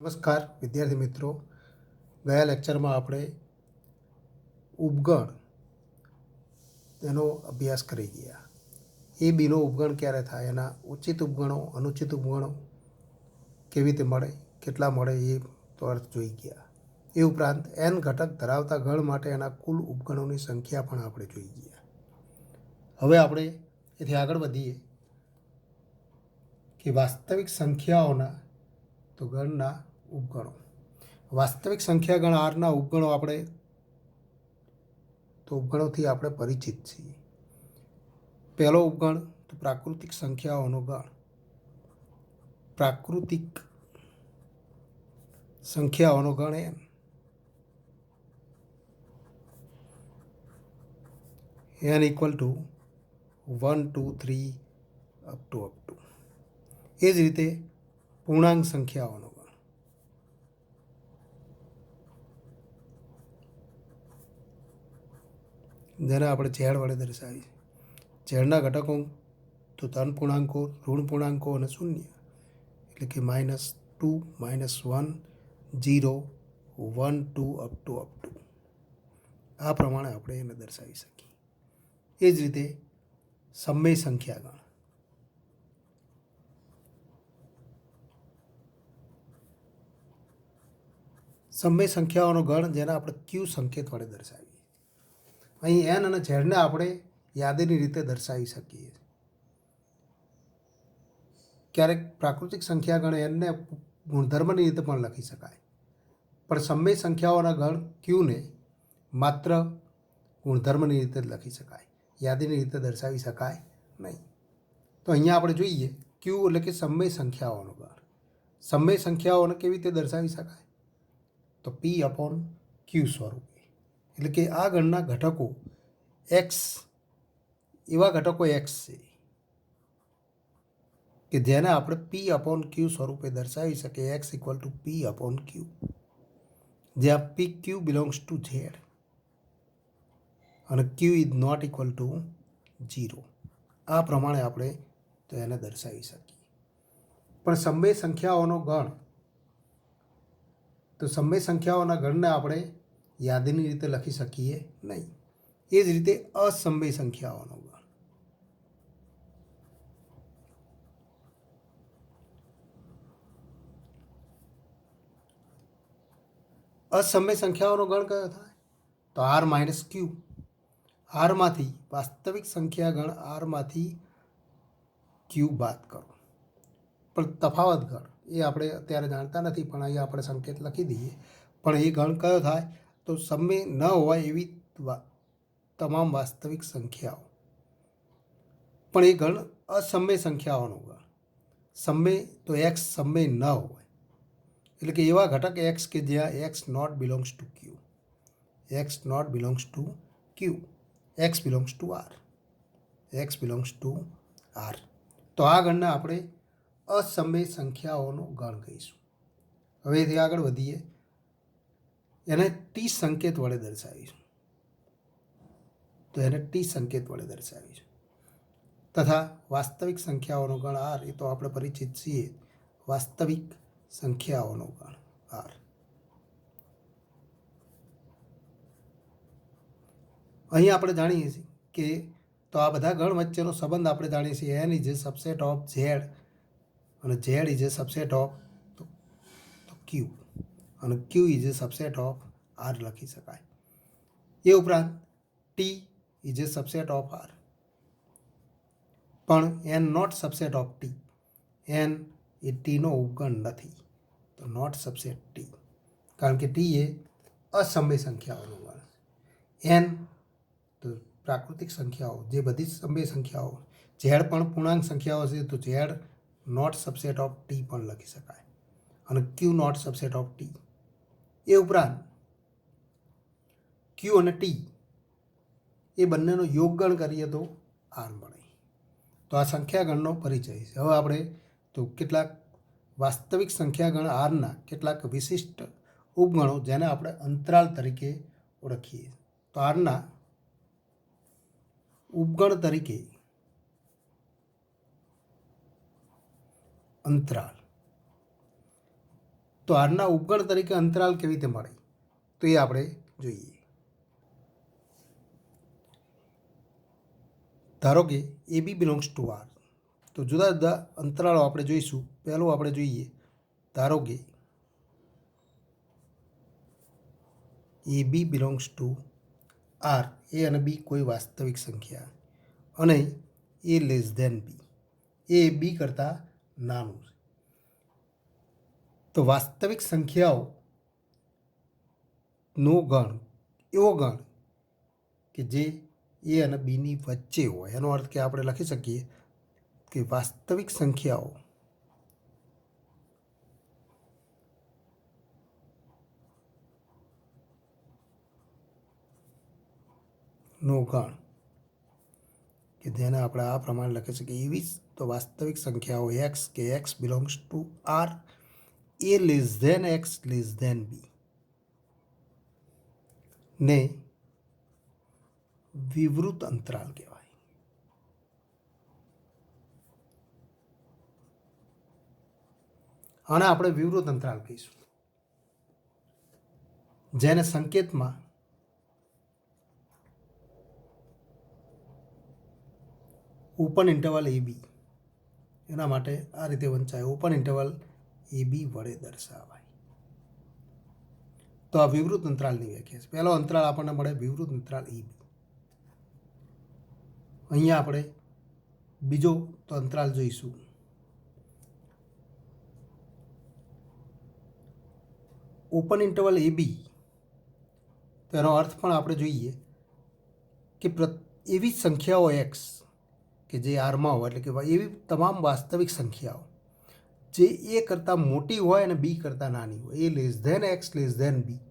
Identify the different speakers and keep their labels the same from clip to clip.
Speaker 1: નમસ્કાર વિદ્યાર્થી મિત્રો, ગયા લેક્ચરમાં આપણે ઉપગણ તેનો અભ્યાસ કરી ગયા. એ બીનો ઉપગણ ક્યારે થાય, એના ઉચિત ઉપગણો, અનુચિત ઉપગણો કેવી રીતે મળે, કેટલા મળે એ તો અર્થ જોઈ ગયા. એ ઉપરાંત n ઘટક ધરાવતા ગણ માટે એના કુલ ઉપગણોની સંખ્યા પણ આપણે જોઈ ગયા. હવે આપણે એથી આગળ વધીએ કે વાસ્તવિક સંખ્યાઓના તો ગણના ઉપગણો. વાસ્તવિક સંખ્યા ગણ આરના ઉપગણો ઉપગણોથી આપણે પરિચિત છીએ. પહેલો ઉપગણ તો પ્રાકૃતિક સંખ્યાઓનો ગણ. પ્રાકૃતિક સંખ્યાઓનો ગણ n equal to 1 2 3 up to. એ જ રીતે પૂર્ણાંક સંખ્યાઓનો ગણ. જેને આપણે ઝેડ વડે દર્શાવી. ઝેડના ઘટકો તો ધન પૂર્ણાંકો, ઋણ પૂર્ણાંકો અને શૂન્ય, એટલે કે -2 -1 0 1 2 અપ ટુ. આ પ્રમાણે આપણે એને દર્શાવી શકીએ. એ જ રીતે સમય સંખ્યા ગણ. સમય સંખ્યાઓનો ગણ જેને આપણે ક્યુ સંકેત વડે દર્શાવીએ. અહીં n અને ઝેડને આપણે યાદીની રીતે દર્શાવી શકીએ. ક્યારેક પ્રાકૃતિક સંખ્યા ગણ nને ગુણધર્મની રીતે પણ લખી શકાય, પણ સમય સંખ્યાઓના ગણ ક્યુને માત્ર ગુણધર્મની રીતે જ લખી શકાય, યાદીની રીતે દર્શાવી શકાય નહીં. તો અહીંયા આપણે જોઈએ ક્યુ એટલે કે સમય સંખ્યાઓનો ગણ. સમય સંખ્યાઓને કેવી રીતે દર્શાવી શકાય? તો P/Q સ્વરૂપે. એટલે કે આ ગણના ઘટકો એક્સ, એવા ઘટકો એક્સ છે કે જેને આપણે P/Q સ્વરૂપે દર્શાવી શકીએ. એક્સ ઇક્વલ ટુ P/Q, જ્યાં PQ બિલોંગ્સ ટુ ઝેડ અને Q is not equal to 0. આ પ્રમાણે આપણે તો એને દર્શાવી શકીએ. પણ સમય સંખ્યાઓનો ગણ, તો સમય સંખ્યાઓના ગણને આપણે યાદીની રીતે લખી શકીએ નહીં. એ જ રીતે અસમય સંખ્યાઓનો ગણ. અસમય સંખ્યાઓનો ગણ કયો થાય? તો R-Q. આરમાંથી વાસ્તવિક સંખ્યા ગણ આરમાંથી ક્યુ બાદ કરો. પણ તફાવત ગણ એ આપણે અત્યારે જાણતા નથી, પણ અહીંયા આપણે સંકેત લખી દઈએ. પણ એ ગણ કયો થાય? તો સમય ન હોય એવી તમામ વાસ્તવિક સંખ્યાઓ. પણ એ ગણ અસમય સંખ્યાઓનો ગણ. સમય તો એક્સ સમય ન હોય, એટલે કે એવા ઘટક એક્સ કે જ્યાં x not belongs to Q. X not belongs to Q. X belongs to R. X belongs to R. તો આ ગણને આપણે અસમય સંખ્યાઓનો ગણ કહીશું. હવે એથી આગળ વધીએ, એને ટી સંકેત વડે દર્શાવીશું. તો એને ટી સંકેત વડે દર્શાવીશું. તથા વાસ્તવિક સંખ્યાઓનો ગણ આર, એ તો આપણે પરિચિત છીએ. વાસ્તવિક સંખ્યાઓનો ગણ આર. અહીં આપણે જાણીએ છીએ કે તો આ બધા ગણ વચ્ચેનો સંબંધ આપણે જાણીએ છીએ. N is a subset of Z અને Z is a subset of Q અને Q is a subset of R લખી શકાય. એ ઉપરાંત T is a subset of R, પણ N not subset of T. N એ ટીનો ઉપગણ નથી, તો નોટ સબસેટ ટી, કારણ કે ટી એ અસમય સંખ્યાઓનો ગણ. એન તો પ્રાકૃતિક સંખ્યાઓ, જે બધી સમય સંખ્યાઓ. ઝેડ પણ પૂર્ણાંક સંખ્યાઓ છે, તો Z not subset of T પણ લખી શકાય અને Q not subset of T. એ ઉપરાંત ક્યુ અને ટી એ બંનેનો યોગગણ કરીએ તો આર મળે. તો આ સંખ્યાગણનો પરિચય છે. હવે આપણે તો કેટલાક વાસ્તવિક સંખ્યાગણ આરના કેટલાક વિશિષ્ટ ઉપગણો, જેને આપણે અંતરાલ તરીકે ઓળખીએ. તો આરના ઉપગણ તરીકે અંતરાલ. તો આરના ઉપગણ તરીકે અંતરાલ કેવી રીતે મળે તો એ આપણે જોઈએ. ધારો કે એ બી બિલોંગ્સ ટુ આર, તો જુદા જુદા અંતરાળો આપણે જોઈશું. પહેલું આપણે જોઈએ, ધારો કે એ બી બિલોંગ્સ ટુ આર, એ અને બી કોઈ વાસ્તવિક સંખ્યા અને એ લેસ ધેન બી, એ બી કરતાં નાનું છે. તો વાસ્તવિક સંખ્યાઓનો ગણ એવો ગણ કે જે એ અને બીની વચ્ચે હોય. એનો અર્થ કે આપણે લખી શકીએ કે વાસ્તવિક સંખ્યાઓ નો ગણ કે જેને આપણે આ પ્રમાણે લખી શકીએ એવી તો વાસ્તવિક સંખ્યાઓ એક્સ કે X belongs to R, A less than x less than B ને વિવૃત અંતરાલ કહેવાય. આને આપણે વિવૃત અંતરાલ કહીશું, જેને સંકેતમાં ઓપન ઇન્ટરવલ એ બી, એના માટે આ રીતે વંચાય, ઓપન ઇન્ટરવલ એ બી વડે દર્શાવાય. તો આ વિવૃત અંતરાલની વ્યાખ્યા છે. પહેલો અંતરાલ આપણને મળે વિવૃત અંતરાલ એ બી. અહીંયા આપણે બીજો તો અંતરાલ જોઈશું, ઓપન ઇન્ટરવલ એ બી. તેનો અર્થ પણ આપણે જોઈએ કે એવી સંખ્યાઓ એક્સ કે જે આરમાં હોય, એટલે કે એવી તમામ વાસ્તવિક સંખ્યાઓ જે એ કરતાં મોટી હોય અને બી કરતાં નાની હોય, A less than x less than B.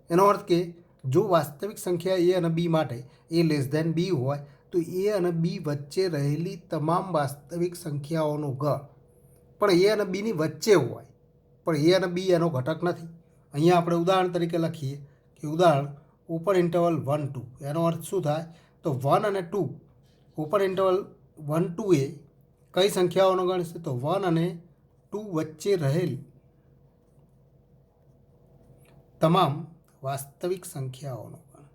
Speaker 1: એનો અર્થ કે જો વાસ્તવિક સંખ્યા એ અને બી માટે એ લેસ ધેન બી હોય તો એ અને બી વચ્ચે રહેલી તમામ વાસ્તવિક સંખ્યાઓનો ગણ પણ એ અને બીની વચ્ચે હોય, પણ એ અને બી એનો ઘટક નથી. અહીંયા આપણે ઉદાહરણ તરીકે લખીએ કે ઉદાહરણ ઓપન ઇન્ટરવલ 1 2. એનો અર્થ શું થાય તો 1 અને 2, ઓપન ઇન્ટરવલ 1 2 એ કઈ સંખ્યાઓનો ગણ છે તો 1 અને 2 વચ્ચે રહેલ તમામ વાસ્તવિક સંખ્યાઓનો ગણ.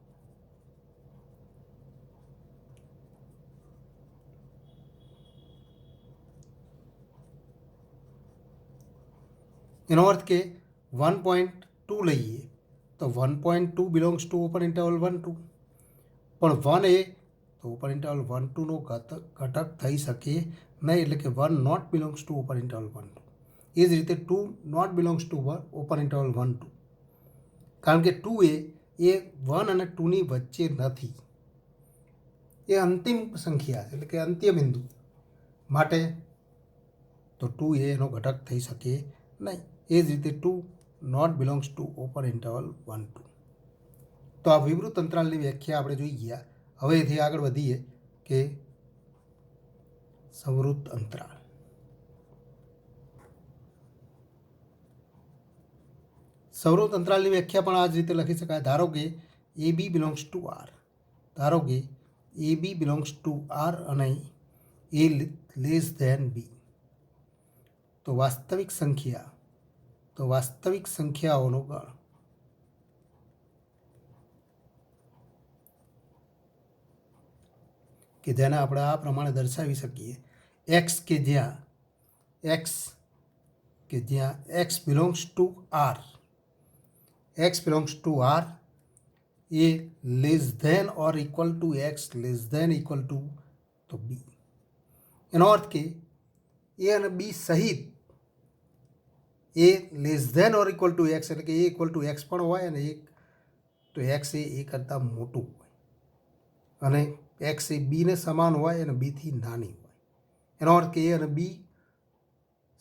Speaker 1: એનો અર્થ કે 1.2 લઈએ તો 1.2 બિલોંગ્સ ટુ ઓપન ઇન્ટરવલ 1 2, પણ 1 એ તો ઓપન ઇન્ટરવલ 1 2 નો ઘટક થઈ શકે નહીં, એટલે કે 1 not belongs to open interval 1 2. એ જ રીતે 2 not belongs to open interval 1 2, કારણ કે 2 એ 1 અને 2ની વચ્ચે નથી, એ અંતિમ સંખ્યા છે, એટલે કે અંત્ય બિંદુ માટે તો 2 એનો ઘટક થઈ શકે નહીં. એ જ રીતે 2 not belongs to open interval 1 2. તો આ વિવૃત અંતરાલની વ્યાખ્યા આપણે જોઈ ગયા. હવે એથી આગળ વધીએ કે સંવૃત અંતરાળ. સંવૃત અંતરાલની વ્યાખ્યા પણ આ જ રીતે લખી શકાય. ધારો કે એ બી બિલોંગ્સ ટુ આર, ધારો કે એ બી બિલોંગ્સ ટુ આર અને એ લેસ ધેન બી, તો વાસ્તવિક સંખ્યાઓનો ગણ કે જેને આપણે આ પ્રમાણે દર્શાવી શકીએ, એક્સ કે જ્યાં x belongs to R, x belongs to R A less than or equal to x less than equal to તો બી. એનો અર્થ કે એ અને બી સહિત A less than or equal to X, એટલે કે એ ઇક્વલ ટુ એક્સ પણ હોય અને એક તો એક્સ એ કરતાં મોટું હોય અને એક્સ એ બીને સમાન હોય અને બીથી નાની હોય. એનો અર્થ કે એ અને બી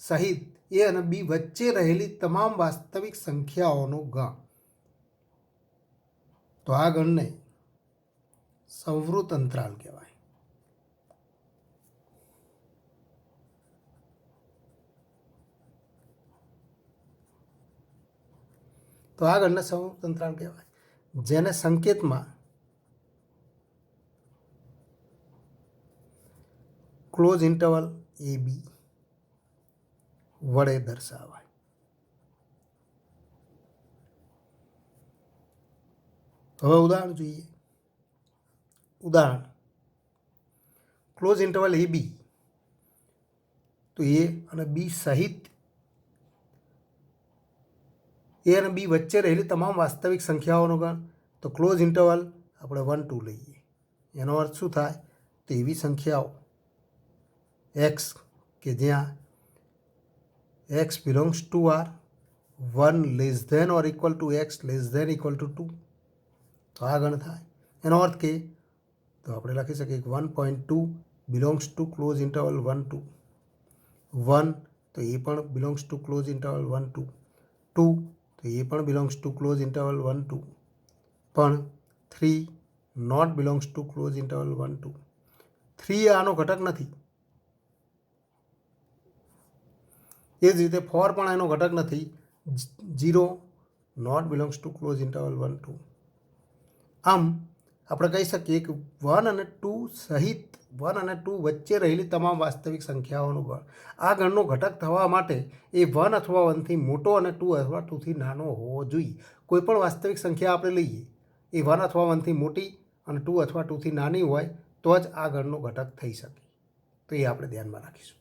Speaker 1: સહિત એ અને બી વચ્ચે રહેલી તમામ વાસ્તવિક સંખ્યાઓનો ગણ. તો આ ગણને સંવૃત અંતરાલ કહેવાય. તો આ ગણને સંવૃત અંતરાલ કહેવાય, જેને સંકેતમાં ક્લોઝ ઇન્ટરવલ એ બી વડે દર્શાવાય. હવે ઉદાહરણ જોઈએ. ઉદાહરણ ક્લોઝ ઇન્ટરવલ એ બી, તો એ અને બી સહિત એ અને બી વચ્ચે રહેલી તમામ વાસ્તવિક સંખ્યાઓનો ગણ. તો ક્લોઝ ઇન્ટરવલ આપણે 1 2 લઈએ. એનો અર્થ શું થાય? તો એવી સંખ્યાઓ એક્સ કે જ્યાં x belongs to R 1 less than or equal to x less than equal to 2, તો આ ગણ થાય. એનો અર્થ કે તો આપણે લખી શકીએ 1.2 બિલોંગ્સ ટુ ક્લોઝ ઇન્ટરવલ 1 2, 1 તો એ પણ બિલોંગ્સ ટુ ક્લોઝ ઇન્ટરવલ 1 2, 2 તો એ પણ બિલોંગ્સ ટુ ક્લોઝ ઇન્ટરવલ 1 2, પણ 3 not belongs to close interval 1 2. 3 આનો ઘટક નથી. એ જ રીતે 4 પણ એનો ઘટક નથી. 0 not belongs to close interval 1 2. આમ આપણે કહી શકીએ કે 1 અને 2 સહિત 1 અને 2 વચ્ચે રહેલી તમામ વાસ્તવિક સંખ્યાઓનો ગણ. આ ગણનો ઘટક થવા માટે એ 1 અથવા 1થી મોટો અને 2 અથવા 2થી નાનો હોવો જોઈએ. કોઈ પણ વાસ્તવિક સંખ્યા આપણે લઈએ એ 1 અથવા 1થી મોટી અને 2 અથવા 2થી નાની હોય તો જ આ ગણનો ઘટક થઈ શકે. તો એ આપણે ધ્યાનમાં રાખીશું.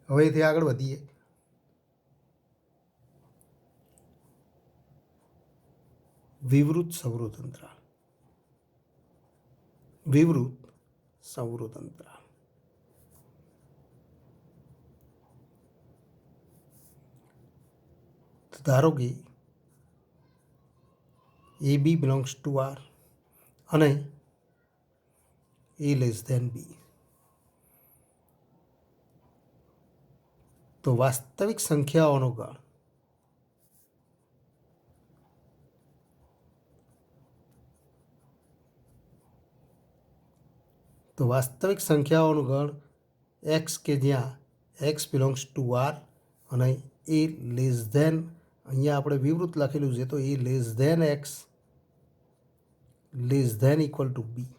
Speaker 1: હવે એથી આગળ વધીએ. વિવૃત સવૃત અંતરાળ. વિવૃત સવૃત અંતરાળ. ધારો કે એ બી બિલોંગ્સ ટુ આર અને એ લેસ ધેન બી. તો વાસ્તવિક સંખ્યાઓનો ગણ એક્સ કે જ્યાં એક્સ બિલોંગ્સ ટુ આર અને એ લેસ ધેન, અહીંયા આપણે વિવૃત લખેલું છે તો A less than x less than equal to B,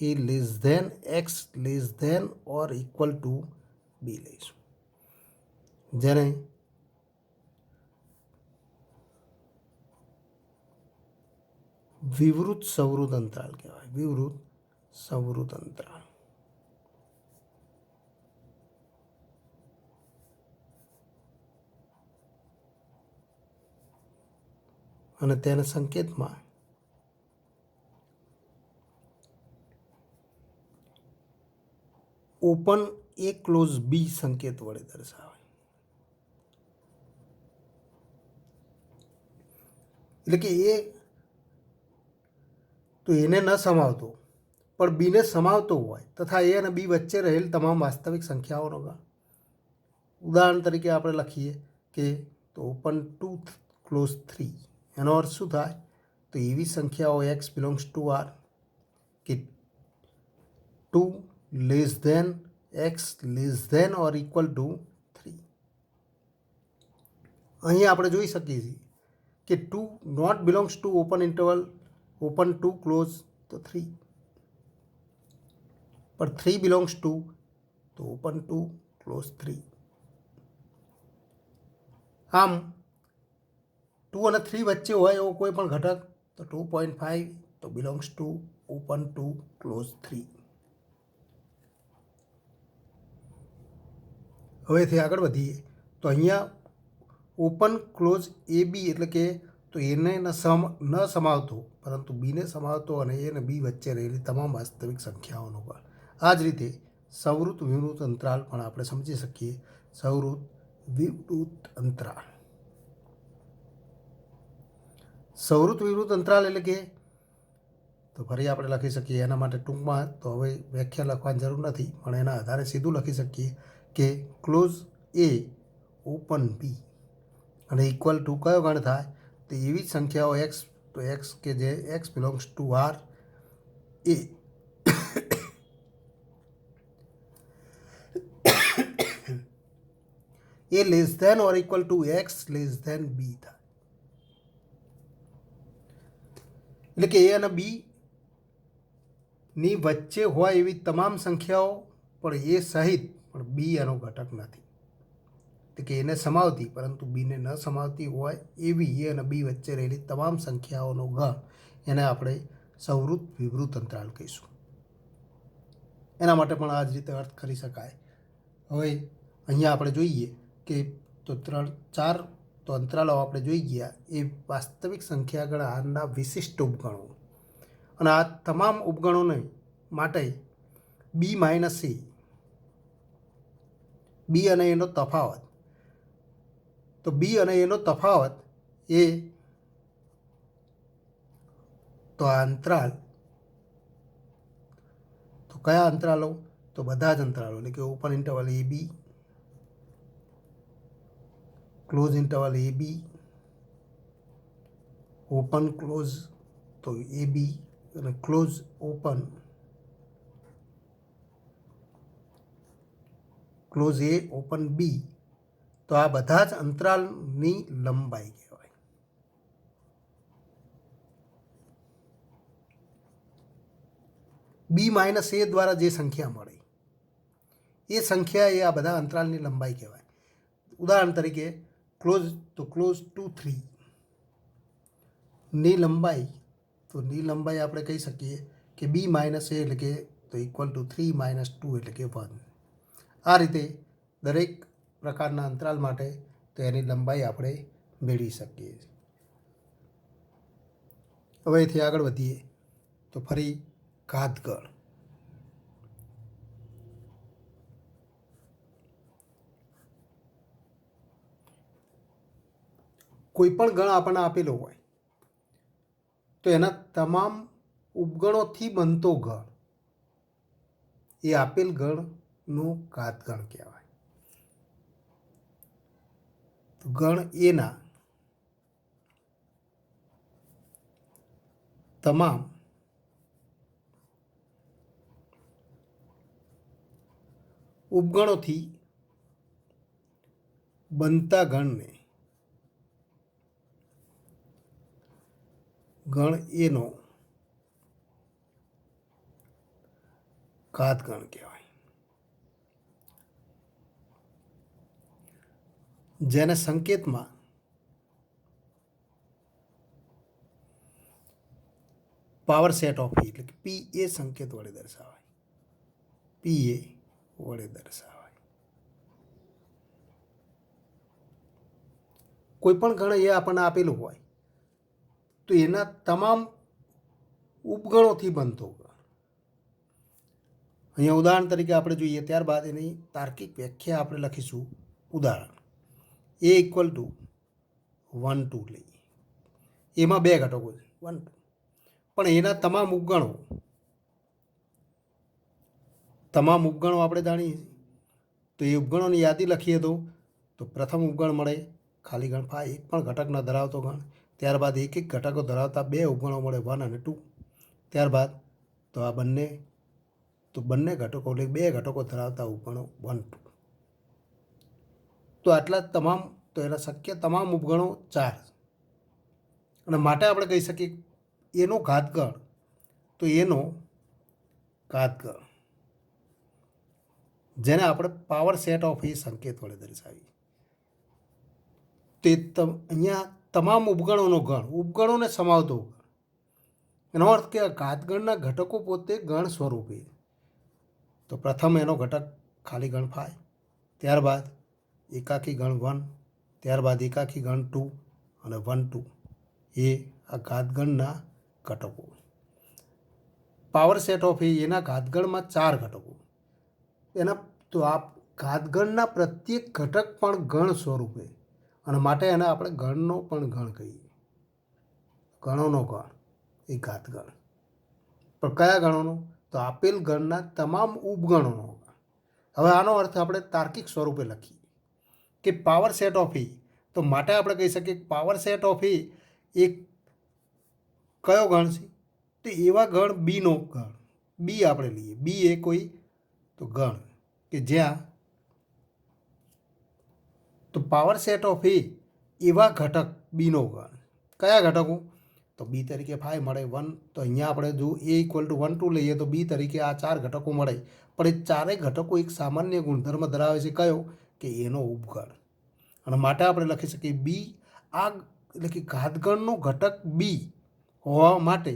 Speaker 1: A less than x less than or equal to B લઈશું, જેને વિવૃત સવૃત અંતરાળ કહેવાય. વિવૃત સવૃત અંતરાળ. અને તેના સંકેતમાં ઓપન એ ક્લોઝ બી સંકેત વડે દર્શાવાય. એટલે કે એ તો એને ન સમાવતો પણ બીને સમાવતો હોય તથા એ અને બી વચ્ચે રહેલ તમામ વાસ્તવિક સંખ્યાઓનો ગણ. ઉદાહરણ તરીકે આપણે લખીએ કે તો ઓપન 2 ક્લોઝ 3. એનો અર્થ શું થાય? તો એવી સંખ્યાઓ એક્સ બિલોંગ્સ ટુ આર કે 2 less than x less than or equal to 3. અહીં આપણે જોઈ શકીએ છીએ કે 2 not belongs to open interval open 2 close તો 3, પણ 3 બિલોંગ્સ ટુ તો ઓપન 2 ક્લોઝ 3. આમ 2 અને 3 વચ્ચે હોય એવો કોઈ પણ ઘટક તો 2.5 તો બિલોંગ્સ ટુ ઓપન 2 ક્લોઝ 3. હવેથી આગળ વધીએ તો અહીંયા ઓપન ક્લોઝ એ બી એટલે કે તો એને ન સમાવતો પરંતુ બીને સમાવતો અને એ અને બી વચ્ચે રહેલી તમામ વાસ્તવિક સંખ્યાઓનો ગણ. આ જ રીતે સવૃત વિવૃત અંતરાળ પણ આપણે સમજી શકીએ. સવૃત વિવૃત અંતરાળ. સવૃત વિવૃત અંતરાળ એટલે કે તો ફરી આપણે લખી શકીએ એના માટે ટૂંકમાં તો હવે વ્યાખ્યા લખવાની જરૂર નથી પણ એના આધારે સીધું લખી શકીએ કે ક્લોઝ એ ઓપન બી અને ઇક્વલ ટુ કયો ગણ થાય? તો એવી સંખ્યાઓ એક્સ તો એક્સ કે જે X belongs to R A less than or equal to x less than B થાય. એટલે કે એ અને બી ની વચ્ચે હોય એવી તમામ સંખ્યાઓ પણ એ સહિત પણ બી એનો ઘટક નથી. તે એટલે કે એને સમાવતી પરંતુ બીને ન સમાવતી હોય એવી એ અને બી વચ્ચે રહેલી તમામ સંખ્યાઓનો ગણ એને આપણે સવૃત્ત વિવૃત અંતરાલ કહીશું. એના માટે પણ આ જ રીતે અર્થ કરી શકાય. હવે અહીંયા આપણે જોઈએ કે તો 3-4 તો અંતરાલો આપણે જોઈ ગયા એ વાસ્તવિક સંખ્યાગણ આરના વિશિષ્ટ ઉપગણો, અને આ તમામ ઉપગણોને માટે બી માઇનસ એ, બી અને એનો તફાવત, તો બી અને એનો તફાવત એ તો આ અંતરાલ, તો કયા અંતરાલો? તો બધા જ અંતરાલો, એટલે કે ઓપન ઇન્ટરવલ એ બી, ક્લોઝ ઇન્ટરવલ એ બી, ઓપન ક્લોઝ તો એ બી અને ક્લોઝ ઓપન, ક્લોઝ એ ઓપન બી, તો આ બધા જ અંતરાલની લંબાઈ કહેવાય. બી માઇનસ એ દ્વારા જે સંખ્યા મળે એ સંખ્યા એ આ બધા અંતરાલની લંબાઈ કહેવાય. ઉદાહરણ તરીકે ક્લોઝ ટુ 3 ની લંબાઈ, તો ની લંબાઈ આપણે કહી શકીએ કે બી માઇનસ એ એટલે કે તો ઇક્વલ ટુ 3 માઇનસ 2 એટલે કે 1. આ રીતે દરેક પ્રકારના અંતરાલ માટે તો એની લંબાઈ આપણે મેળવી શકીએ. હવે એથી આગળ વધીએ તો ફરી ઘાતગણ. કોઈ પણ ગણ આપણને આપેલો હોય તો એના તમામ ઉપગણોથી બનતો ગણ એ આપેલ ગણનો ઘાતગણ કહેવાય. તો ગણ એના તમામ ઉપગણોથી બનતા ગણને ગણ એનો ઘાતગણ કહેવાય. જેને સંકેતમાં પાવર સેટ ઓફ એ એટલે કે પી એ સંકેત વડે દર્શાવાય. પી એ વડે દર્શાવાય. કોઈ પણ ગણ એ આપણને આપેલું હોય તો એના તમામ ઉપગણોથી બનતો ગણ. અહીંયા ઉદાહરણ તરીકે આપણે જોઈએ, ત્યારબાદ એની તાર્કિક વ્યાખ્યા આપણે લખીશું. ઉદાહરણ એ ઇક્વલ ટુ 1 2 લઈએ. એમાં 2 ઘટકો છે 1 2, પણ એના તમામ ઉપગણો આપણે જાણીએ તો એ ઉપગણોની યાદી લખીએ તો પ્રથમ ઉપગણ મળે ખાલી ગણ 5, એક પણ ઘટક ન ધરાવતો ગણ. ત્યારબાદ એક એક ઘટકો ધરાવતા 2 ઉપગણો મળે 1 અને 2. ત્યારબાદ તો આ બંને ઘટકો એટલે 2 ઘટકો ધરાવતા ઉપગણો 1 2. તો આટલા તમામ, તો એના શક્ય તમામ ઉપગણો 4, અને માટે આપણે કહી શકીએ એનો ઘાતગણ, તો એનો ઘાતગણ જેને આપણે પાવર સેટ ઓફ એ સંકેત વડે દર્શાવીએ. તે અહીંયા તમામ ઉપગણોનો ગણ, ઉપગણોને સમાવતો ગણ. એનો અર્થ કે ઘાતગણના ઘટકો પોતે ગણ સ્વરૂપે. તો પ્રથમ એનો ઘટક ખાલી ગણ 5, ત્યારબાદ એકાકી ગણ 1, ત્યારબાદ એકાકી ગણ 2 અને 1 2 એ આ ઘાતગણના ઘટકો. પાવર સેટ ઓફ એના ઘાતગણમાં 4 ઘટકો. એના તો આ ઘાતગણના પ્રત્યેક ઘટક પણ ગણ સ્વરૂપે, અને માટે એને આપણે ગણનો પણ ગણ કહીએ. ગણોનો ગણ એ ઘાતગણ. પણ કયા ગણોનો? તો આપેલ ગણના તમામ ઉપગણોનો ગણ. હવે આનો અર્થ આપણે તાર્કિક સ્વરૂપે લખીએ કે પાવર સેટ ઓફ એ, તો માટે આપણે કહી શકીએ કે પાવર સેટ ઓફ એ એક કયો ગણ છે? તો એવા ગણ બીનો ગણ. બી આપણે લઈએ. બી એ કોઈ તો ગણ કે જ્યાં, તો પાવર સેટ ઓફ એ એવા ઘટક બીનો ગણ. કયા ઘટકો? તો બી તરીકે 5 મળે 1. તો અહીંયા આપણે જો એ ઇક્વલ ટુ 1 2 લઈએ તો બી તરીકે આ 4 ઘટકો મળે. પણ એ ચારેય ઘટકો એક સામાન્ય ગુણધર્મ ધરાવે છે, કયો? કે એનો ઉપગણ. અને માટે આપણે લખી શકીએ બી આ એટલે કે ઘાતગણનો ઘટક બી હોવા માટે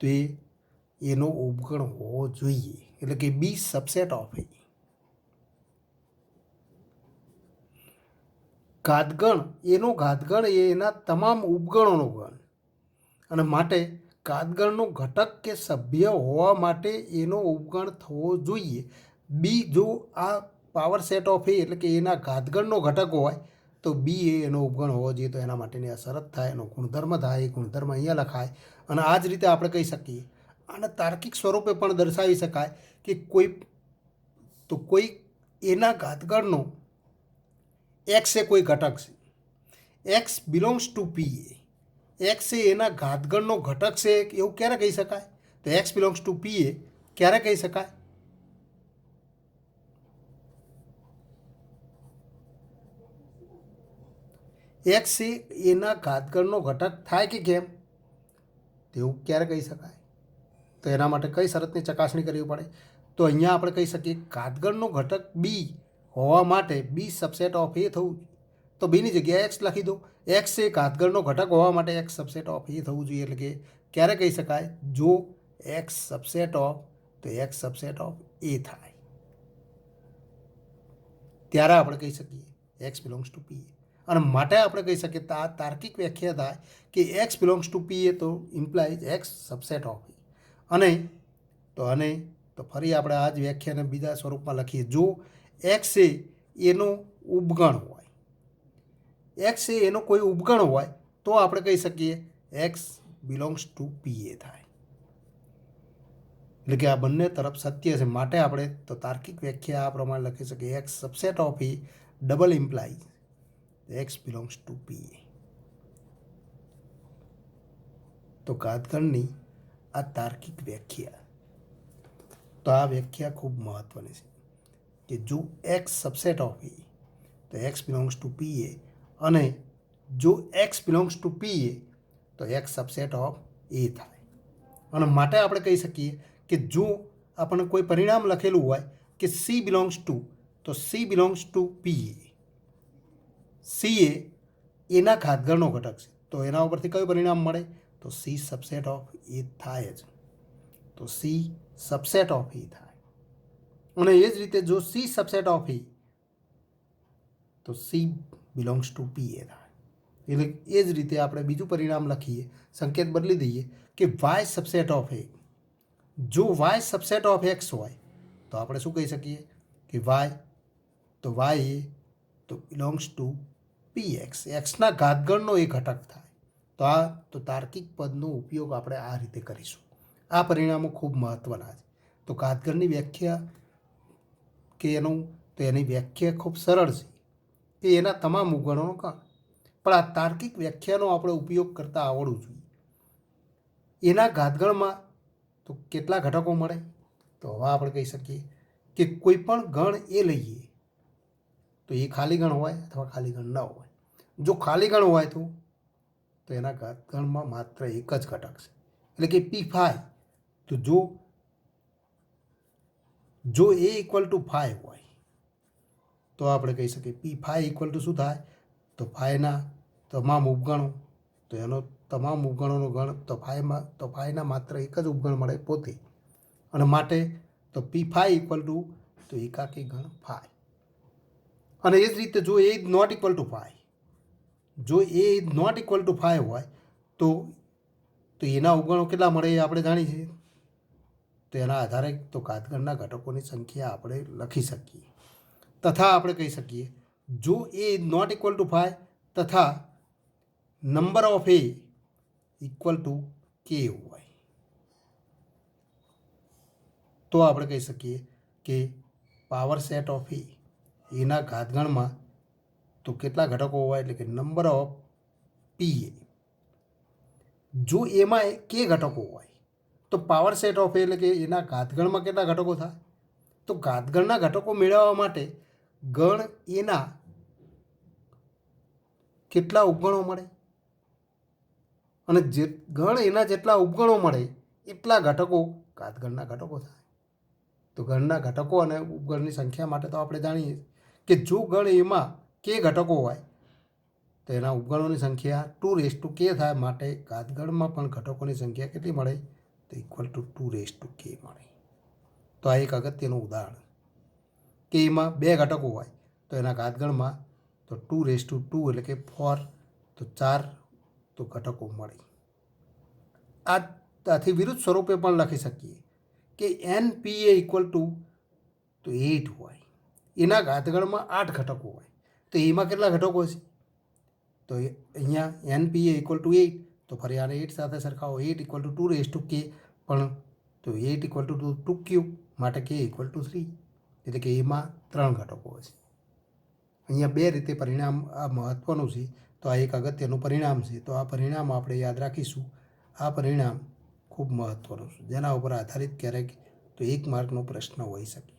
Speaker 1: તો એનો ઉપગણ હોવો જોઈએ, એટલે કે બી સબસેટ ઓફ એ. ઘાતગણ એનો ઘાતગણ એ એના તમામ ઉપગણોનો ગણ, અને માટે ઘાતગણનો ઘટક કે સભ્ય હોવા માટે એનો ઉપગણ થવો જોઈએ. બી જો આ પાવર સેટ ઓફ એ એટલે કે એના ઘાતગણનો ઘટક હોય તો બી એ એનો ઉપગણ હોવો જોઈએ. તો એના માટેની આ શરત થાય, એનો ગુણધર્મ થાય. એ ગુણધર્મ અહીંયા લખાય. અને આ જ રીતે આપણે કહી શકીએ આને તાર્કિક સ્વરૂપે પણ દર્શાવી શકાય કે કોઈ એના ઘાતગણનો એક્સ એ કોઈ ઘટક છે, X belongs to P A. X એ એના ઘાતગણનો ઘટક છે એવું ક્યારે કહી શકાય? તો X belongs to P A ક્યારે કહી શકાય? એક્સ એ એના ઘાતગણનો ઘટક થાય કે કેમ તેવું ક્યારે કહી શકાય? તો એના માટે કઈ શરતની ચકાસણી કરવી પડે? તો અહીંયા આપણે કહી શકીએ ઘાતગણનો ઘટક બી હોવા માટે બી સબસેટ ઓફ એ થવું. તો બીની જગ્યાએ એક્સ લખી દો. એક્સ એ ઘાતગણનો ઘટક હોવા માટે એક્સ સબસેટ ઓફ એ થવું જોઈએ. એટલે કે ક્યારે કહી શકાય? જો એક્સ સબસેટ ઓફ તો એક્સ સબસેટ ઓફ એ થાય ત્યારે આપણે કહી શકીએ એક્સ બિલોંગ્સ ટુ પી એ. અને માટે આપણે કહી શકીએ આ તાર્કિક વ્યાખ્યા થાય કે X belongs to P A તો ઇમ્પ્લાઇઝ એક્સ સબસેટ ઓફ એ. અને તો ફરી આપણે આ જ વ્યાખ્યાને બીજા સ્વરૂપમાં લખીએ. જો એક્સ એ એનો ઉપગણ હોય, એક્સ એ એનો કોઈ ઉપગણ હોય તો આપણે કહી શકીએ એક્સ બિલોંગ્સ ટુ પી એ થાય. એટલે કે આ બંને તરફ સત્ય છે. માટે આપણે તો તાર્કિક વ્યાખ્યા આ પ્રમાણે લખી શકીએ X subset of A double implies X belongs to P A. તો ઘાતગણની આ તાર્કિક વ્યાખ્યા, તો આ વ્યાખ્યા ખૂબ મહત્વની છે કે જો એક્સ સબસેટ ઓફ એ તો એક્સ બિલોંગ્સ ટુ પી એ, અને જો x belongs to P A તો એક્સ સબસેટ ઓફ એ થાય. અને માટે આપણે કહી શકીએ કે જો આપણને કોઈ પરિણામ લખેલું હોય કે સી બિલોંગ્સ ટુ, તો C belongs to P A. C એ એના ઘાતગણનો ઘટક છે તો એના ઉપરથી કયું પરિણામ મળે? તો સી સબસેટ ઓફ એ થાય જ. તો સી સબસેટ ઓફ એ થાય. અને એ જ રીતે જો સી સબસેટ ઓફ એ તો સી બિલોંગ્સ ટુ પી એ થાય. એટલે એ જ રીતે આપણે બીજું પરિણામ લખીએ, સંકેત બદલી દઈએ કે વાય સબસેટ ઓફ એ. જો વાય સબસેટ ઓફ એક્સ હોય તો આપણે શું કહી શકીએ કે વાય એ તો બિલોંગ્સ ટુ પી એક્સ, એક્સના ઘાતગણનો એ ઘટક થાય. તો તાર્કિક પદનો ઉપયોગ આપણે આ રીતે કરીશું. આ પરિણામો ખૂબ મહત્ત્વના છે. તો ઘાતગણની વ્યાખ્યા કે એની વ્યાખ્યા ખૂબ સરળ છે કે એના તમામ ઉપગણોનો ગણ. પણ આ તાર્કિક વ્યાખ્યાનો આપણે ઉપયોગ કરતા આવડવું જોઈએ. એના ઘાતગણમાં તો કેટલા ઘટકો મળે? તો હવે આપણે કહી શકીએ કે કોઈ પણ ગણ એ લઈએ તો એ ખાલી ગણ હોય અથવા ખાલી ગણ ન હોય. જો ખાલી ગણ હોય તો એના ઘાતગણમાં માત્ર એક જ ઘટક છે, એટલે કે P5. તો જો એ ઇક્વલ ટુ 5 હોય તો આપણે કહી શકીએ P5 ઇક્વલ ટુ શું થાય? તો 5ના તમામ ઉપગણો, તો એનો તમામ ઉપગણોનો ગણ તો 5ના માત્ર એક જ ઉપગણ મળે પોતે. અને માટે તો P5 ઇક્વલ ટુ તો એકાકી ગણ 5. અને એ જ રીતે જો એ નોટ ઇક્વલ ટુ 5, જો એ નોટ ઇક્વલ ટુ 5 હોય તો એના ઉપગણો કેટલા મળે એ આપણે જાણીએ છીએ. તો એના આધારે તો ઘાતગણના ઘટકોની સંખ્યા આપણે લખી શકીએ. તથા આપણે કહી શકીએ જો એ નોટ ઇક્વલ ટુ 5 તથા number of A equal to કે હોય તો આપણે કહી શકીએ કે પાવર સેટ ઓફ એના ઘાતગણમાં તો કેટલા ઘટકો હોય? એટલે કે નંબર ઓફ પી એ. જો એમાં કે ઘટકો હોય તો પાવર સેટ ઓફ એટલે કે એના ઘાતગણમાં કેટલા ઘટકો થાય? તો ઘાતગણના ઘટકો મેળવવા માટે ગણ એના કેટલા ઉપગણો મળે, અને ગણ એના જેટલા ઉપગણો મળે એટલા ઘટકો ઘાતગણના ઘટકો થાય. તો ગણના ઘટકો અને ઉપગણની સંખ્યા માટે તો આપણે જાણીએ કે જો ગણ એમાં કે ઘટકો હોય તો એના ઉપગણોની સંખ્યા 2k થાય, માટે ઘાતગણમાં પણ ઘટકોની સંખ્યા કેટલી મળે તો ઇક્વલ ટુ 2k મળે. તો આ એક અગત્યનું ઉદાહરણ કે એમાં 2 ઘટકો હોય તો એના ઘાતગણમાં તો 2 એટલે કે 4 તો 4 તો ઘટકો મળે. આથી વિરુદ્ધ સ્વરૂપે પણ લખી શકીએ કે NPA ઇક્વલ ટુ તો 8 હોય, એના ઘાતગણમાં 8 ઘટકો હોય તો એમાં કેટલા ઘટકો હશે તો અહીંયા NPA ઇક્વલ ટુ 8 તો ફરી આને 8 સાથે સરખાવો. 8 ઇક્વલ ટુ 2k પણ તો 8 ઇક્વલ ટુ 2q માટે k ઇક્વલ ટુ 3 એટલે કે એમાં 3 ઘટકો હશે. અહીંયા 2 રીતે પરિણામ આ મહત્ત્વનું છે. તો આ એક અગત્યનું પરિણામ છે. તો આ પરિણામ આપણે યાદ રાખીશું. આ પરિણામ ખૂબ મહત્ત્વનું છે, જેના ઉપર આધારિત ક્યારેક તો 1 માર્કનો પ્રશ્ન હોઈ શકે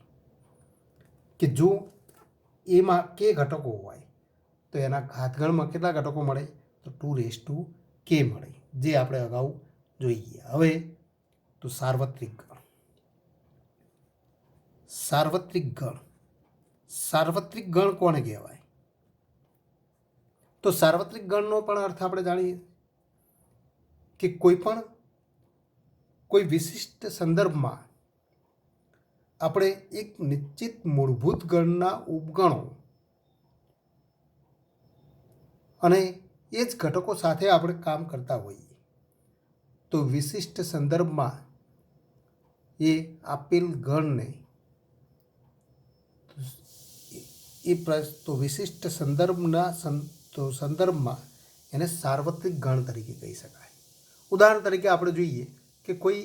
Speaker 1: કે જો એમાં કે ઘટકો હોય તો એના ઘાતગણમાં કેટલા ઘટકો મળે તો 2k મળે, જે આપણે અગાઉ જોઈ ગયા. હવે તો સાર્વત્રિક ગણ. સાર્વત્રિક ગણ કોને કહેવાય તો સાર્વત્રિક ગણનો પણ અર્થ આપણે જાણીએ કે કોઈ વિશિષ્ટ સંદર્ભમાં આપણે એક નિશ્ચિત મૂળભૂત ગણના ઉપગણો અને એ જ ઘટકો સાથે આપણે કામ કરતા હોઈએ તો વિશિષ્ટ સંદર્ભમાં એ આપેલ ગણને તો વિશિષ્ટ સંદર્ભમાં એને સાર્વત્રિક ગણ તરીકે કહી શકાય. ઉદાહરણ તરીકે આપણે જોઈએ કે કોઈ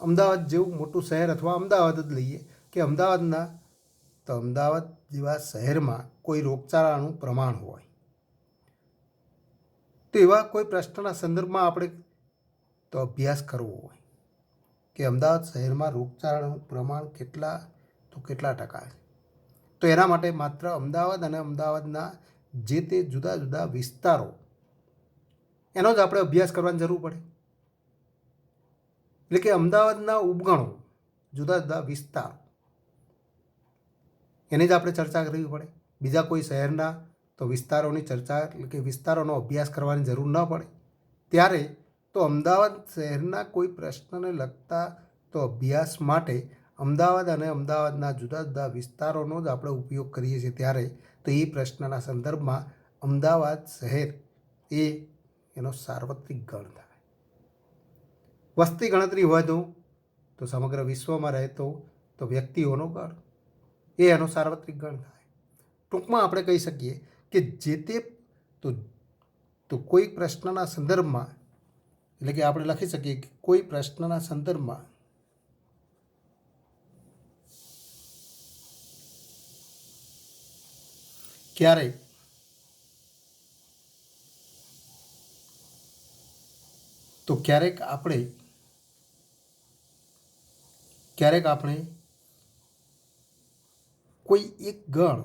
Speaker 1: અમદાવાદ જેવું મોટું શહેર અથવા અમદાવાદ જ લઈએ કે અમદાવાદ જેવા શહેરમાં કોઈ રોગચાળાનું પ્રમાણ હોય તો એવા કોઈ પ્રશ્નના સંદર્ભમાં આપણે તો અભ્યાસ કરવો હોય કે અમદાવાદ શહેરમાં રોગચાળાનું પ્રમાણ કેટલા ટકા છે તો એના માટે માત્ર અમદાવાદ અને અમદાવાદના જે તે જુદા જુદા વિસ્તારો એનો જ આપણે અભ્યાસ કરવાની જરૂર પડે. એટલે કે અમદાવાદના ઉપગણો જુદા જુદા વિસ્તારો એની જ આપણે ચર્ચા કરવી પડે. બીજા કોઈ શહેરના તો વિસ્તારોની ચર્ચા એટલે કે વિસ્તારોનો અભ્યાસ કરવાની જરૂર ન પડે. ત્યારે તો અમદાવાદ શહેરના કોઈ પ્રશ્નને લગતા તો અભ્યાસ માટે અમદાવાદ અને અમદાવાદના જુદા જુદા વિસ્તારોનો જ આપણે ઉપયોગ કરીએ છીએ. ત્યારે તો એ પ્રશ્નના સંદર્ભમાં અમદાવાદ શહેર એનો સાર્વત્રિક ગણ થાય. વસ્તી ગણતરી હોય તો સમગ્ર વિશ્વમાં રહેતો તો વ્યક્તિઓનો ગણ એનો સાર્વત્રિક ગણ થાય. ટૂંકમાં આપણે કહી શકીએ કે જે તે તો કોઈ પ્રશ્નના સંદર્ભમાં એટલે કે આપણે લખી શકીએ કે કોઈ પ્રશ્નના સંદર્ભમાં ક્યારેક આપણે કોઈ એક ગણ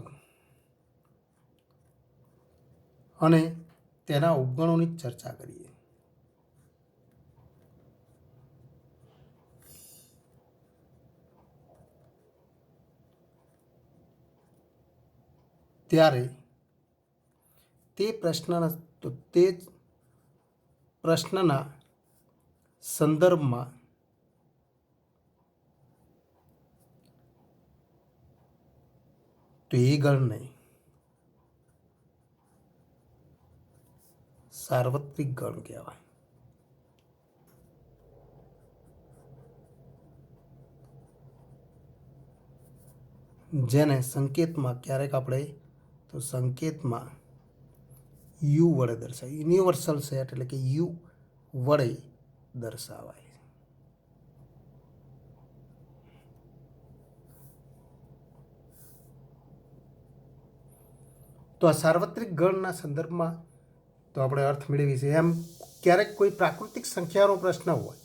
Speaker 1: અને તેના ઉપગણોની ચર્ચા કરીએ. ત્યારે તે પ્રશ્નના સંદર્ભમાં તો એ ગણને સાર્વત્રિક ગણ કહેવાય. જેને સંકેતમાં ક્યારેક આપણે તો સંકેતમાં યુ વડે દર્શાવાય. યુનિવર્સલ સેટ એટલે કે યુ વડે દર્શાવાય. તો આ સાર્વત્રિક ગણના સંદર્ભમાં તો આપણે અર્થ મેળવીએ છીએ. એમ ક્યારેક કોઈ પ્રાકૃતિક સંખ્યાનો પ્રશ્ન હોય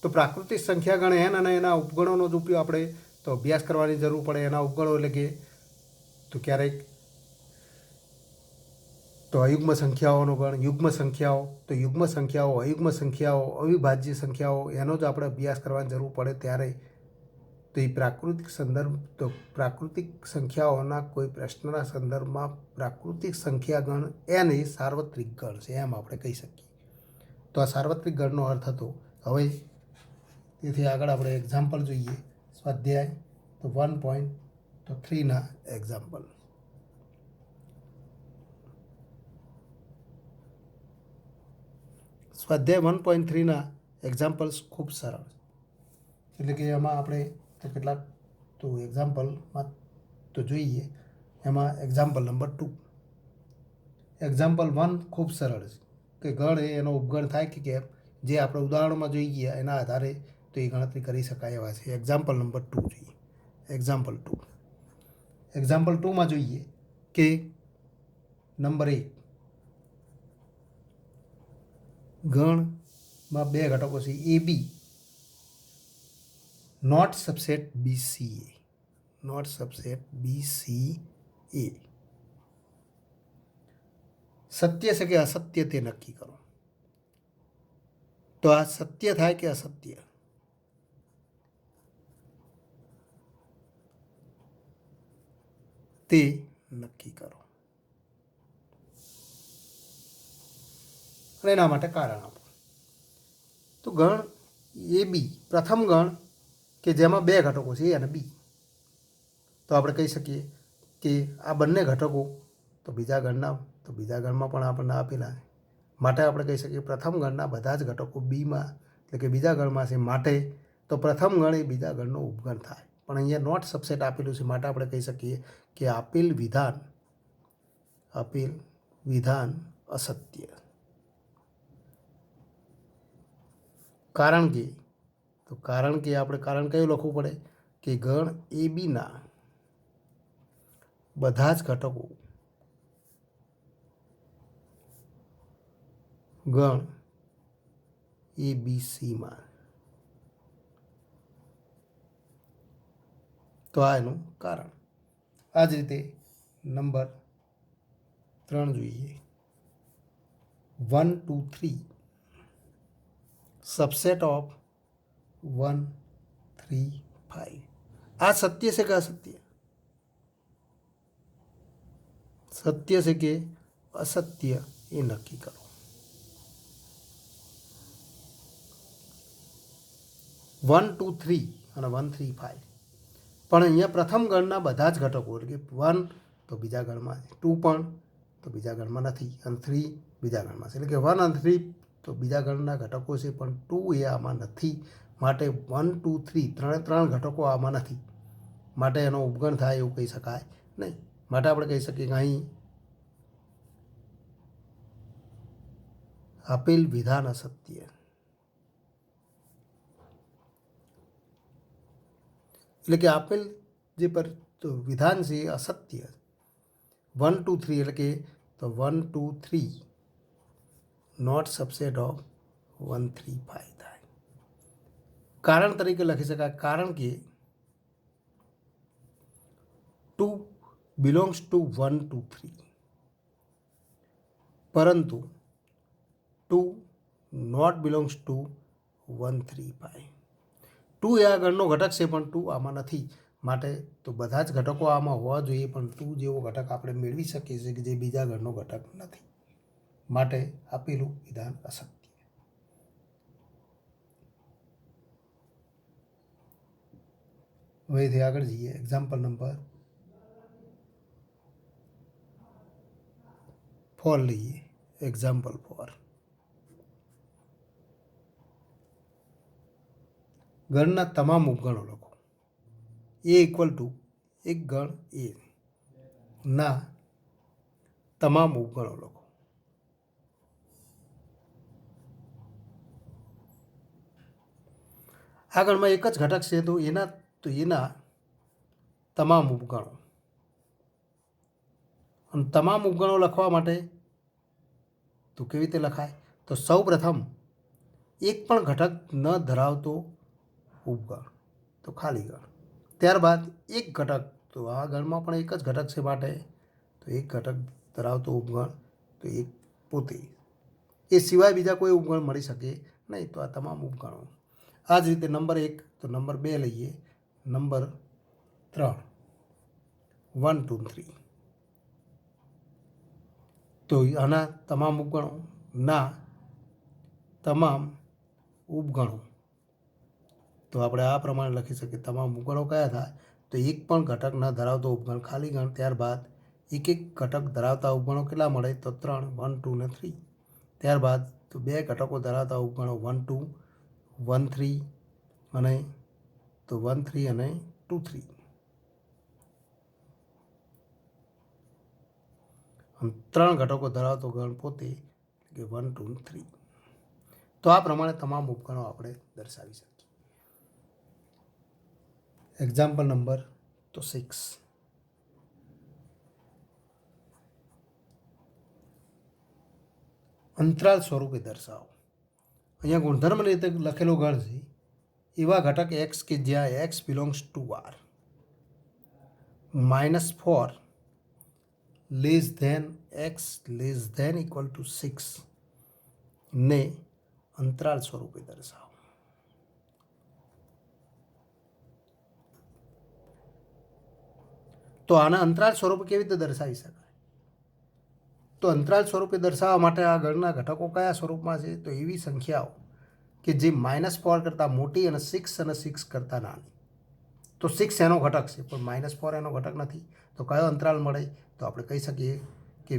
Speaker 1: તો પ્રાકૃતિક સંખ્યા ગણ n અને એના ઉપગણોનો જ ઉપયોગ આપણે તો અભ્યાસ કરવાની જરૂર પડે. એના ઉપગણો એટલે કે તો ક્યારેક તો અયુગ્મ સંખ્યાઓનો ગણ, યુગ્મ સંખ્યાઓ તો યુગ્મ સંખ્યાઓ, અયુગ્મ સંખ્યાઓ, અવિભાજ્ય સંખ્યાઓ એનો જ આપણે અભ્યાસ કરવાની જરૂર પડે. ત્યારે તો એ પ્રાકૃતિક સંદર્ભ તો પ્રાકૃતિક સંખ્યાઓના કોઈ પ્રશ્નના સંદર્ભમાં પ્રાકૃતિક સંખ્યાગણ n એ સાર્વત્રિક ગણ છે એમ આપણે કહી શકીએ. તો આ સાર્વત્રિક ગણનો અર્થ હતો. હવે તેથી આગળ આપણે એક્ઝામ્પલ જોઈએ. સ્વાધ્યાય તો 1.3ના એક્ઝામ્પલ. સ્વાધ્યાય 1.3ના એક્ઝામ્પલ્સ ખૂબ સરળ, એટલે કે એમાં આપણે તો કેટલાક તો એક્ઝામ્પલમાં તો જોઈએ. એમાં એક્ઝામ્પલ નંબર 2. એક્ઝામ્પલ 1 ખૂબ સરળ છે કે ગણ એ એનો ઉપગણ થાય કે કેમ, જે આપણે ઉદાહરણમાં જોઈ ગયા એના આધારે તો એ ગણતરી કરી શકાય એવા છે. એક્ઝામ્પલ નંબર 2 જોઈએ. એક્ઝામ્પલ 2માં જોઈએ કે નંબર 1, ગણમાં બે ઘટકો છે AB not subset BCA. Not subset BCA સત્ય છે કે અસત્ય તે નક્કી કરો. તો આ સત્ય થાય કે અસત્ય? તે નક્કી કરો. અને એના માટે કારણ આપો. તો ગણ AB પ્રથમ ગણ કે જેમાં બે ઘટકો છે A અને B, તો આપણે કહી શકીએ કે આ બંને ઘટકો તો બીજા ગણમાં પણ આપણને આપેલા, માટે આપણે કહી શકીએ પ્રથમ ગણના બધા જ ઘટકો બીમાં એટલે કે બીજા ગણમાં છે. માટે તો પ્રથમ ગણ એ બીજા ગણનો ઉપગણ થાય. પણ અહીંયા નોટ સબસેટ આપેલું છે, માટે આપણે કહી શકીએ કે આપેલ વિધાન અસત્ય. કારણ કે આપણે કારણ કયું લખવું પડે કે ગણ ABના બધા જ ઘટકો ગણ ABCમાં. તો આ એનું કારણ. આ જ રીતે નંબર 3 જોઈએ. 1 2 3 સબસેટ ઓફ 1 3 5. આ સત્ય છે કે અસત્ય? સત્ય છે કે અસત્ય એ નક્કી કરો. વન 2 3 અને 1 3 5. પણ અહીંયા પ્રથમ ગણના બધા જ ઘટકો એટલે કે 1 તો બીજા ગણમાં છે, 2 પણ તો બીજા ગણમાં નથી, અને 3 બીજા ગણમાં છે. એટલે કે 1 અને 3 તો બીજા ગણના ઘટકો છે, પણ 2 એ આમાં નથી. માટે 1 2 3 ત્રણ ઘટકો આમાં નથી, માટે એનો ઉપગણ થાય એવું કહી શકાય નહીં. માટે આપણે કહી શકીએ કે અહીં આપેલ વિધાન અસત્ય. એટલે કે આપેલ જે વિધાન છે એ અસત્ય. 1 2 3 એટલે કે તો 1 2 3 નોટ સબસેટ ઓફ 1 3 5 થાય. કારણ તરીકે લખી શકાય, કારણ કે 2 બિલોંગ્સ ટુ 1 2 3, પરંતુ 2 નોટ બિલોંગ્સ ટુ 1 3 5. 2 એ આ ગણનો ઘટક છે, પણ 2 આમાં નથી. માટે તો બધા જ ઘટકો આમાં હોવા જોઈએ, પણ 2 જેવો ઘટક આપણે મેળવી શકીએ છીએ કે જે બીજા ગણનો ઘટક નથી. માટે આપેલું વિધાન અસત્ય. હવે આગળ જઈએ. એક્ઝામ્પલ નંબર 4 લઈએ. એક્ઝામ્પલ 4. ગણના તમામ ઉપગણો લખો. A ઇક્વલ ટુ એક ગણ A ના તમામ ઉપગણો લખો. આ ગણમાં એક જ ઘટક છે, તો એના તમામ ઉપગણો. અને તમામ ઉપગણો લખવા માટે તો કેવી રીતે લખાય? તો સૌ પ્રથમ એક પણ ઘટક ન ધરાવતો ઉપગણ તો ખાલી ગણ. ત્યારબાદ એક ઘટક, તો આ ગણમાં પણ એક જ ઘટક છે, માટે તો એક ઘટક ધરાવતો ઉપગણ તો એક પોતે. એ સિવાય બીજા કોઈ ઉપગણ મળી શકે નહીં. તો આ તમામ ઉપગણો. આ જ રીતે નંબર 1 તો નંબર 2 લઈએ. નંબર 3 1 2 3. તો આના તમામ ઉપગણો ના તમામ ઉપગણો, તો આપણે આ પ્રમાણે લખી શકીએ. તમામ ઉપગણો કયા થાય? તો એક પણ ઘટક ન ધરાવતો ઉપગણ ખાલી ગણ, ત્યારબાદ એક એક ઘટક ધરાવતા ઉપગણો કેટલા મળે? તો 3 1 2 ને 3. ત્યારબાદ તો બે ઘટકો ધરાવતા ઉપગણો 1 2 1 3 અને તો 1 3 અને 2 3. ત્રણ ઘટકો ધરાવતો ગણ પોતે કે 1 2 3. તો આ પ્રમાણે તમામ ઉપગણો આપણે દર્શાવી શકીએ. એક્ઝામ્પલ નંબર તો 6. અંતરાલ સ્વરૂપે દર્શાવો. અહીંયા ગુણધર્મની રીતે લખેલો ગણ છે એવા ઘટક એક્સ કે જ્યાં x belongs to R -4 less than x less than equal to 6 ને અંતરાલ સ્વરૂપે દર્શાવો. તો આના અંતરાલ સ્વરૂપે કેવી રીતે દર્શાવી શકાય? તો અંતરાલ સ્વરૂપે દર્શાવવા માટે આ ગણના ઘટકો કયા સ્વરૂપમાં છે? તો એવી સંખ્યાઓ કે જે -4 કરતાં મોટી અને 6 કરતાં નાની. તો 6 એનો ઘટક છે પણ -4 એનો ઘટક નથી. તો કયો અંતરાલ મળે? તો આપણે કહી શકીએ કે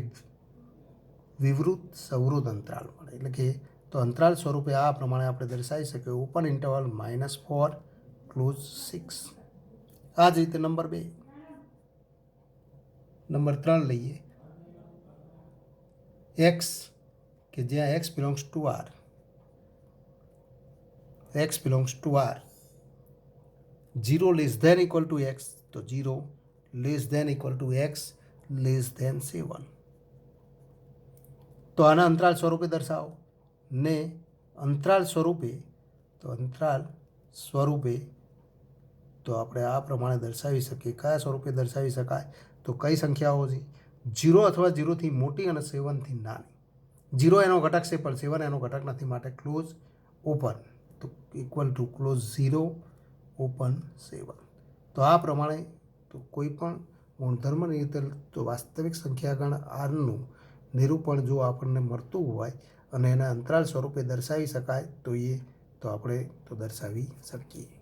Speaker 1: વિવૃત સવૃત અંતરાલ મળે. એટલે કે તો અંતરાલ સ્વરૂપે આ પ્રમાણે આપણે દર્શાવી શકીએ: ઓપન ઇન્ટરવલ -4 ક્લોઝ 6. આ જ રીતે નંબર 2 નંબર 3 લઈએ. એક્સ કે જ્યાં x belongs to R x belongs to R 0 less than equal to x, તો 0 less than equal to x less than 7. તો આના અંતરાલ સ્વરૂપે દર્શાવો ને અંતરાલ સ્વરૂપે તો આપણે આ પ્રમાણે દર્શાવી શકીએ. કયા સ્વરૂપે દર્શાવી શકાય? તો કઈ સંખ્યાઓ છે? 0 અથવા 0થી મોટી અને 7થી નાની. 0 એનો ઘટક છે પણ 7 એનો ઘટક નથી, માટે ક્લોઝ ઓપન તો ઇક્વલ ટુ ક્લોઝ 0 ઓપન 7. તો આ પ્રમાણે તો કોઈ પણ ગુણધર્મની રીતે તો વાસ્તવિક સંખ્યાગણ આરનું નિરૂપણ જો આપણને મળતું હોય અને એના અંતરાલ સ્વરૂપે દર્શાવી શકાય તો આપણે તો દર્શાવી શકીએ.